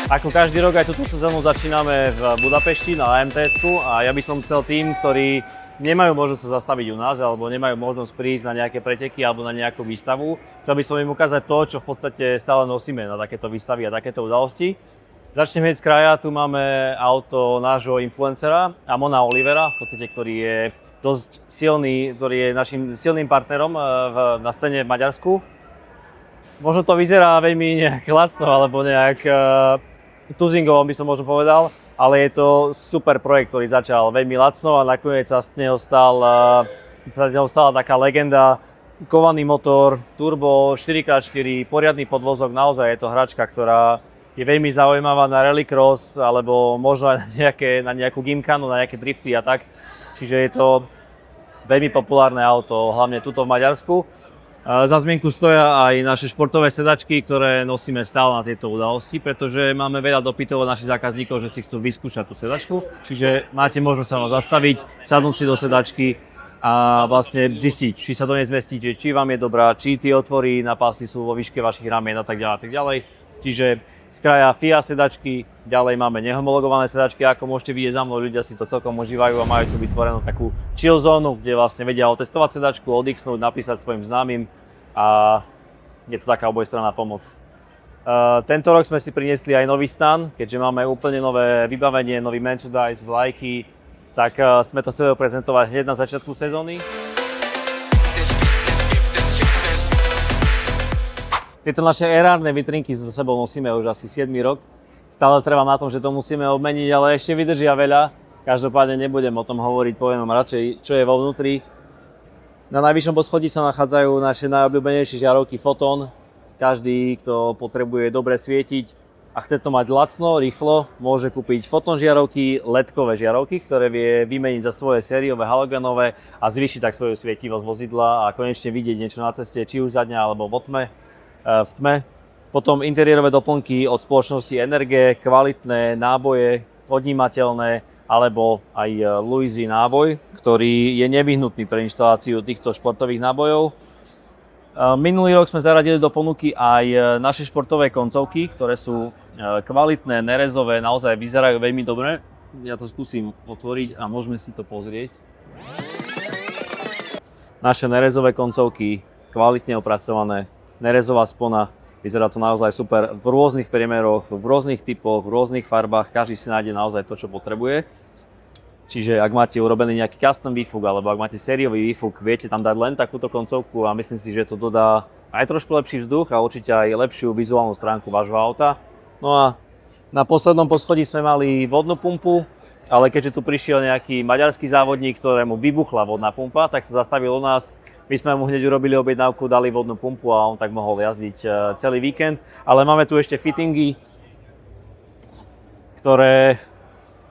Ako každý rok aj túto sezónu začíname v Budapešti na AMTS-ku a ja by som chcel tým, ktorí nemajú možnosť sa zastaviť u nás alebo nemajú možnosť prísť na nejaké preteky alebo na nejakú výstavu, chcel by som im ukázať to, čo v podstate stále nosíme na takéto výstavy a takéto udalosti. Začnem hneď z kraja, tu máme auto nášho influencera Amona Olivera, v podstate, ktorý je dosť silný, ktorý je našim silným partnerom na scéne v Maďarsku. Možno to vyzerá veľmi nejak lacno alebo nejak tuzingovo by som možno povedal, ale je to super projekt, ktorý začal veľmi lacno a nakoniec sa z neho stala taká legenda. Kovaný motor, turbo, 4x4, poriadny podvozok, naozaj je to hračka, ktorá je veľmi zaujímavá na rallycross alebo možno aj na nejakú gymkanu, na nejaké drifty a tak. Čiže je to veľmi populárne auto, hlavne tuto v Maďarsku. Za zmienku stoja aj naše športové sedačky, ktoré nosíme stále na tieto udalosti, pretože máme veľa dopytov od našich zákazníkov, že si chcú vyskúšať tú sedačku. Čiže máte možnosť sa zastaviť, sadnúť si do sedačky a vlastne zistiť, či sa do nej zmestíte, či vám je dobrá, či tie otvory na pásy sú vo výške vašich ramien a tak ďalej. Čiže z kraja FIA sedačky, ďalej máme nehomologované sedačky, ako môžete vidieť za mnou, ľudia si to celkom užívajú a majú tu vytvorenú takú chill zónu, kde vlastne vedia otestovať sedačku, oddychnúť, napísať svojim známym a je to taká obojstranná pomoc. Tento rok sme si priniesli aj nový stan, keďže máme úplne nové vybavenie, nový merchandise, vlajky, tak sme to chceli prezentovať hneď na začiatku sezóny. Tieto naše erárne vitrinky so sebou nosíme už asi 7. rok. Stále trvám na tom, že to musíme obmeniť, ale ešte vydržia veľa. Každopádne nebudem o tom hovoriť, poviem vám radšej, čo je vo vnútri. Na najvyššom poschodí sa nachádzajú naše najobľúbenejšie žiarovky Foton. Každý, kto potrebuje dobre svietiť a chce to mať lacno, rýchlo, môže kúpiť Foton žiarovky, LED-kové žiarovky, ktoré vie vymeniť za svoje sériové halogenové a zvýšiť tak svoju svietivosť vozidla a konečne vidieť niečo na ceste, či už za dňa alebo v tme. Potom interiérové doplnky od spoločnosti Energie, kvalitné náboje, odnímateľné, alebo aj Louisy náboj, ktorý je nevyhnutný pre inštaláciu týchto športových nábojov. Minulý rok sme zaradili do ponuky aj naše športové koncovky, ktoré sú kvalitné, nerezové, naozaj vyzerajú veľmi dobre. Ja to skúsim otvoriť a môžeme si to pozrieť. Naše nerezové koncovky, kvalitne opracované, nerezová spona, vyzerá to naozaj super v rôznych priemeroch, v rôznych typoch, v rôznych farbách, každý si nájde naozaj to, čo potrebuje. Čiže ak máte urobený nejaký custom výfuk alebo ak máte sériový výfuk, viete tam dať len takúto koncovku a myslím si, že to dodá aj trošku lepší vzduch a určite aj lepšiu vizuálnu stránku vášho auta. No a na poslednom poschodí sme mali vodnú pumpu, ale keďže tu prišiel nejaký maďarský závodník, ktorému vybuchla vodná pumpa, tak sa zastavil u nás. My sme mu hneď urobili objednávku, dali vodnú pumpu a on tak mohol jazdiť celý víkend. Ale máme tu ešte fittingy, ktoré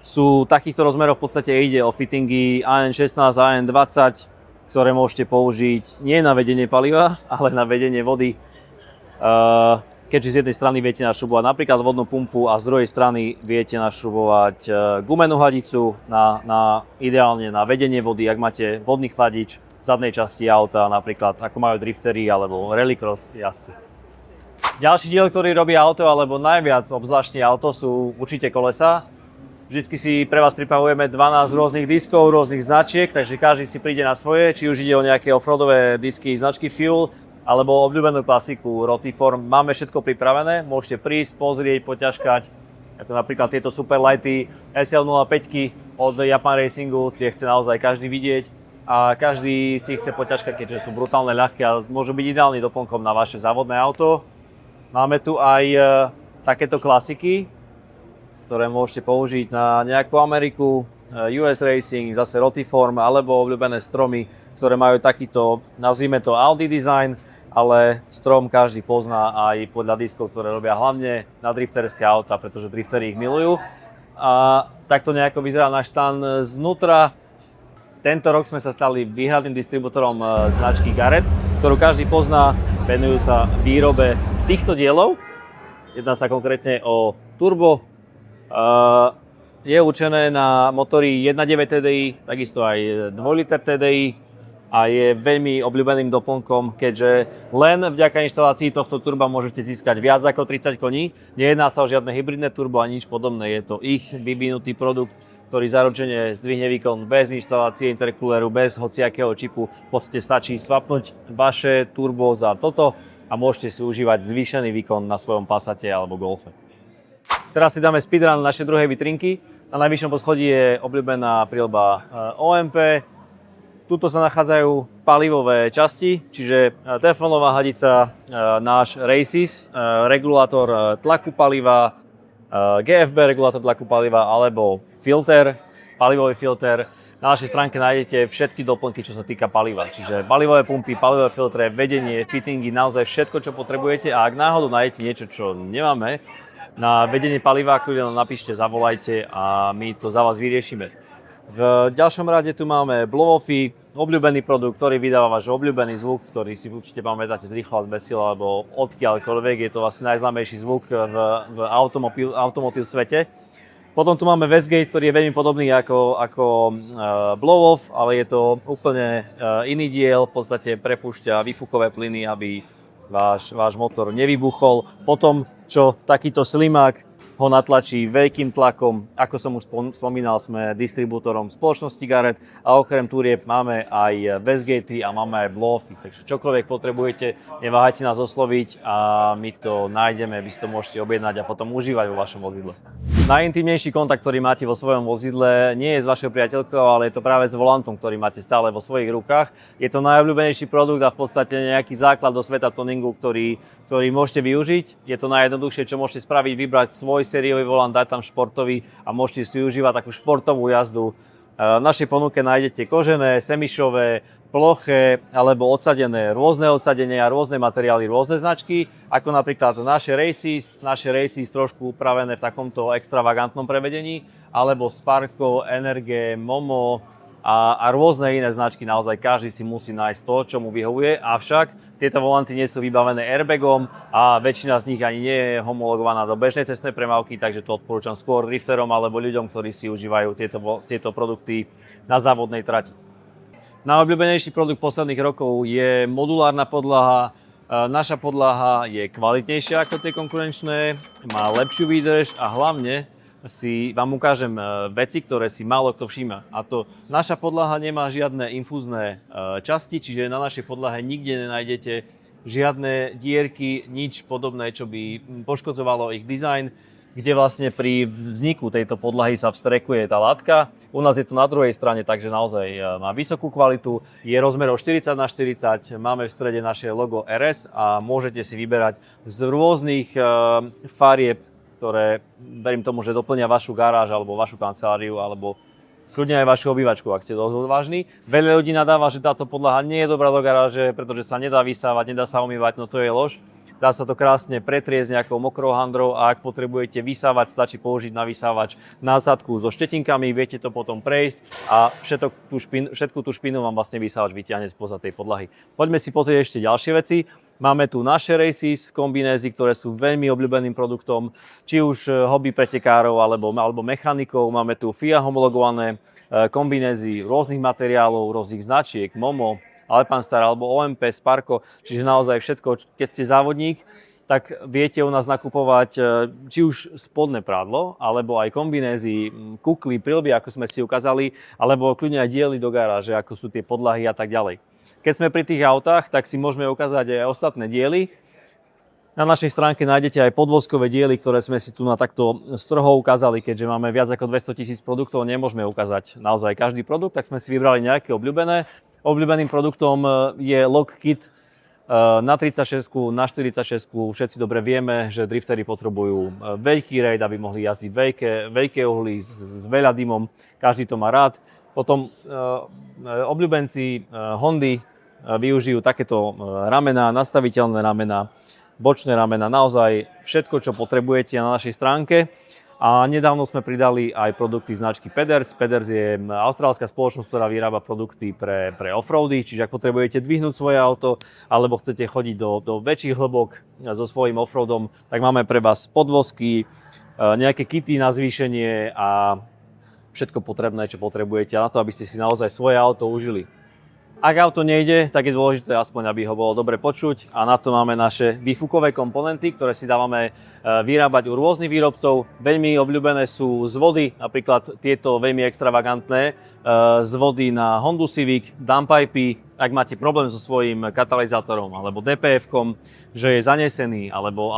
sú takýchto rozmerov, v podstate ide o fittingy AN16, AN20, ktoré môžete použiť nie na vedenie paliva, ale na vedenie vody. Keďže z jednej strany viete našrubovať napríklad vodnú pumpu a z druhej strany viete našrubovať gumenú hladicu ideálne na vedenie vody, ak máte vodný chladič v zadnej časti auta, napríklad ako majú driftery alebo rallycross jazdci. Ďalší diel, ktorý robí auto, alebo najviac obzvláštne auto, sú určite kolesá. Vždycky si pre vás pripravujeme 12 rôznych diskov, rôznych značiek, takže každý si príde na svoje, či už ide o nejaké offroadové disky značky Fuel, alebo obľúbenú klasiku Rotiform. Máme všetko pripravené, môžete prísť, pozrieť, poťažkať, ako napríklad tieto Superlighty SL05 od Japan Racingu, tie chce naozaj každý vidieť a každý si chce poťažkať, keďže sú brutálne ľahké a môžu byť ideálny doplnkom na vaše závodné auto. Máme tu aj takéto klasiky, ktoré môžete použiť na nejakú Ameriku, US Racing, zase Rotiform alebo obľúbené stromy, ktoré majú takýto, nazvime to Audi design, ale strom každý pozná aj podľa diskov, ktoré robia hlavne na drifterské auta, pretože driftery ich milujú. A takto nejako vyzerá náš stan znútra. Tento rok sme sa stali výhradným distribútorom značky Garrett, ktorú každý pozná, venujú sa výrobe týchto dielov. Jedná sa konkrétne o turbo. Je určené na motory 1.9 TDI, takisto aj 2 liter TDI a je veľmi obľúbeným doplnkom, keďže len vďaka inštalácii tohto turba môžete získať viac ako 30 koní. Nejedná sa o žiadne hybridné turbo ani nič podobné, je to ich vyvinutý produkt, ktorý zaručene zdvihne výkon bez inštalácie intercooleru, bez hociakého čipu. V podstate stačí swapnúť vaše turbo za toto a môžete si užívať zvýšený výkon na svojom Passate alebo Golfe. Teraz si dáme speedrun našej druhej vitrinky. Na najvyššom poschodí je obľúbená príľba OMP. Tuto sa nachádzajú palivové časti, čiže teflónová hadica, náš Races, regulátor tlaku paliva, GFB regulátor tlaku paliva alebo filter, palivový filter. Na našej stránke nájdete všetky doplnky, čo sa týka paliva, čiže palivové pumpy, palivové filtre, vedenie, fittingy, naozaj všetko, čo potrebujete, a ak náhodou nájdete niečo, čo nemáme na vedenie paliva, kľudne napíšte, zavolajte a my to za vás vyriešime. V ďalšom rade tu máme Blow-Offy, obľúbený produkt, ktorý vydáva váš obľúbený zvuk, ktorý si určite pamätáte z Rýchlo a z Besila alebo odkiaľkoľvek. Je to asi najznámejší zvuk v automotív svete. Potom tu máme Westgate, ktorý je veľmi podobný ako Blow-Off, ale je to úplne iný diel. V podstate prepúšťa výfukové plyny, aby váš motor nevybuchol. Potom, čo takýto slimák ho natlačí veľkým tlakom, ako som už spomínal, sme distribútorom spoločnosti Garrett a okrem turieb máme aj Westgate a máme aj Blow-Offy. Takže čokoľvek potrebujete, neváhajte nás osloviť a my to nájdeme, vy si to môžete objednať a potom užívať vo vašom vozidle. Najintímnejší kontakt, ktorý máte vo svojom vozidle, nie je s vašou priateľkou, ale je to práve s volantom, ktorý máte stále vo svojich rukách. Je to najobľúbenejší produkt a v podstate nejaký základ do sveta tuningu, ktorý môžete využiť. Je to najjednoduchšie, čo môžete spraviť, vybrať svoj sériový volant, dať tam športový a môžete si užívať takú športovú jazdu. V našej ponuke nájdete kožené, semišové, ploché alebo odsadené, rôzne odsadenia, rôzne materiály, rôzne značky, ako napríklad naše Races trošku upravené v takomto extravagantnom prevedení, alebo Sparco, Energe, Momo a rôzne iné značky. Naozaj každý si musí nájsť to, čo mu vyhovuje, avšak tieto volanty nie sú vybavené airbagom a väčšina z nich ani nie je homologovaná do bežnej cestnej premávky, takže to odporúčam skôr drifterom alebo ľuďom, ktorí si užívajú tieto produkty na závodnej trati. Najobľúbenejší produkt posledných rokov je modulárna podlaha. Naša podlaha je kvalitnejšia ako tie konkurenčné, má lepšiu výdrž a hlavne vám ukážem veci, ktoré si málo kto všíma. A to naša podlaha nemá žiadne infúzne časti, čiže na našej podlahe nikde nenájdete žiadne dierky, nič podobné, čo by poškodzovalo ich dizajn, kde vlastne pri vzniku tejto podlahy sa vstrekuje tá látka. U nás je to na druhej strane, takže naozaj má vysokú kvalitu. Je rozmerov 40x40, máme v strede naše logo RS a môžete si vyberať z rôznych farieb, ktoré, verím tomu, že doplňa vašu garáž alebo vašu kanceláriu alebo kľudne aj vašu obývačku, ak ste dosť odvážni. Veľa ľudí nadáva, že táto podlaha nie je dobrá do garáže, pretože sa nedá vysávať, nedá sa umývať, no to je lož. Dá sa to krásne pretriesť nejakou mokrou handrou a ak potrebujete vysávať, stačí použiť na vysávač násádku so štetinkami, viete to potom prejsť a všetku tú špinu vám vlastne vysávač vyťahne spoza tej podlahy. Poďme si pozrieť ešte ďalšie veci. Máme tu naše Races kombinézy, ktoré sú veľmi obľúbeným produktom, či už hobby pretekárov alebo mechanikov. Máme tu FIA homologované kombinézy rôznych materiálov, rôznych značiek, Momo, Alpinestar alebo OMP, Sparco, čiže naozaj všetko, keď ste závodník, tak viete u nás nakupovať či už spodné prádlo, alebo aj kombinézy, kukly, prilby, ako sme si ukázali, alebo kľudne aj diely do garáže, ako sú tie podlahy a tak ďalej. Keď sme pri tých autách, tak si môžeme ukázať aj ostatné diely. Na našej stránke nájdete aj podvozkové diely, ktoré sme si tu na takto stroho ukázali, keďže máme viac ako 200 000 produktov, nemôžeme ukázať naozaj každý produkt, tak sme si vybrali nejaké obľúbené. Obľúbeným produktom je lock kit na 36, na 46. Všetci dobre vieme, že driftery potrebujú veľký raid, aby mohli jazdiť veľké uhly s veľa dymom. Každý to má rád. Potom obľúbenci Hondy využijú takéto ramená, nastaviteľné ramená, bočné ramená, naozaj všetko, čo potrebujete na našej stránke. A nedávno sme pridali aj produkty značky Peders. Peders je austrálska spoločnosť, ktorá vyrába produkty pre offroady, čiže ak potrebujete dvihnúť svoje auto alebo chcete chodiť do väčších hĺbok so svojím offroadom, tak máme pre vás podvozky, nejaké kity na zvýšenie a všetko potrebné, čo potrebujete na to, aby ste si naozaj svoje auto užili. Ak auto nejde, tak je dôležité aspoň, aby ho bolo dobre počuť a na to máme naše výfukové komponenty, ktoré si dávame vyrábať u rôznych výrobcov. Veľmi obľúbené sú z vody, napríklad tieto veľmi extravagantné z vody na Honda Civic, dumpipey. Ak máte problém so svojím katalizátorom alebo DPF-kom, že je zanesený alebo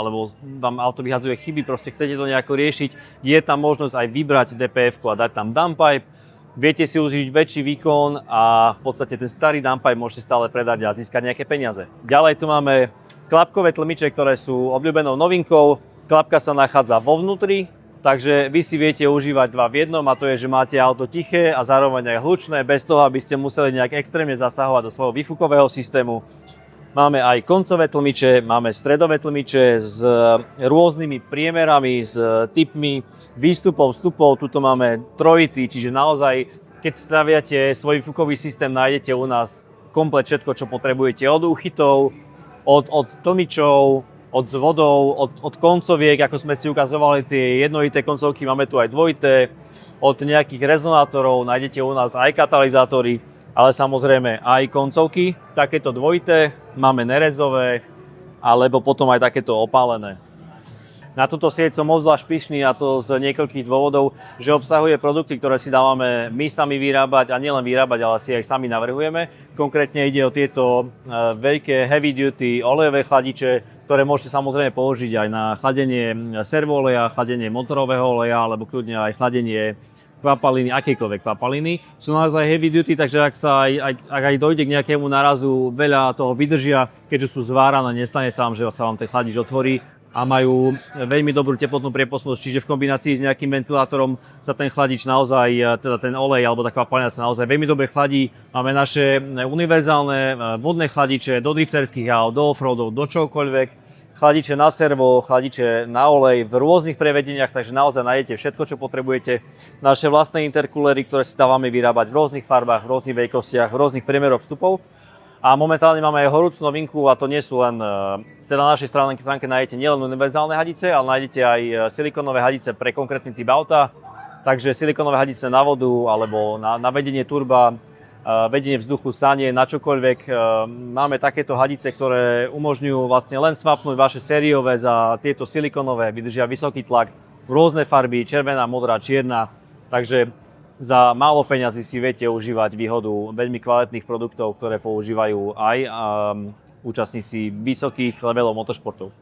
vám auto vyhadzuje chyby, proste chcete to nejako riešiť, je tam možnosť aj vybrať DPF-ku a dať tam dumppipe. Viete si užiť väčší výkon a v podstate ten starý dumppipe môžete stále predať a získať nejaké peniaze. Ďalej tu máme klapkové tlmiče, ktoré sú obľúbenou novinkou. Klapka sa nachádza vo vnútri, takže vy si viete užívať dva v jednom a to je, že máte auto tiché a zároveň aj hlučné, bez toho, aby ste museli nejak extrémne zasahovať do svojho výfukového systému. Máme aj koncové tlmiče, máme stredové tlmiče s rôznymi priemerami, s typmi výstupov, vstupov. Tuto máme trojity, čiže naozaj, keď staviate svoj výfukový systém, nájdete u nás komplet všetko, čo potrebujete. Od úchytov, od tlmičov, od zvodov, od koncoviek, ako sme si ukazovali tie jednolité koncovky, máme tu aj dvojité. Od nejakých rezonátorov nájdete u nás aj katalizátory, ale samozrejme aj koncovky, takéto dvojité, máme nerezové, alebo potom aj takéto opálené. Na túto sieť som obzvlášť pyšný a to z niekoľkých dôvodov, že obsahuje produkty, ktoré si dávame my sami vyrábať a nielen vyrábať, ale si aj sami navrhujeme. Konkrétne ide o tieto veľké heavy duty olejové chladiče, ktoré môžete samozrejme použiť aj na chladenie servooleja, chladenie motorového oleja alebo kľudne aj chladenie kvapaliny, akejkoľvek kvapaliny. Sú naozaj heavy duty, takže ak aj dojde k nejakému nárazu, veľa toho vydržia, keďže sú zvárané, nestane sa vám, že sa vám ten chladič otvorí a majú veľmi dobrú teplotnú prieposnosť, čiže v kombinácii s nejakým ventilátorom sa ten chladič naozaj, teda ten olej alebo tá kvapalina sa naozaj veľmi dobre chladí. Máme naše univerzálne vodné chladiče do drifterských aut, do offroadov, do čokoľvek. Chladiče na servo, chladiče na olej v rôznych prevedeniach, takže naozaj nájdete všetko, čo potrebujete. Naše vlastné interkulery, ktoré si dávame vyrábať v rôznych farbách, v rôznych veľkostiach, v rôznych priemeroch vstupov. A momentálne máme aj horúcu novinku a to nie sú len, teda na našej stránke nájdete nielen univerzálne hadice, ale nájdete aj silikónové hadice pre konkrétny typ auta. Takže silikónové hadice na vodu alebo na vedenie turba, vedenie vzduchu, sanie, na čokoľvek. Máme takéto hadice, ktoré umožňujú vlastne len svapnúť vaše sériové za tieto silikónové, vydržia vysoký tlak, rôzne farby, červená, modrá, čierna. Takže za málo peňazí si viete užívať výhodu veľmi kvalitných produktov, ktoré používajú aj účastníci vysokých levelov motošportov.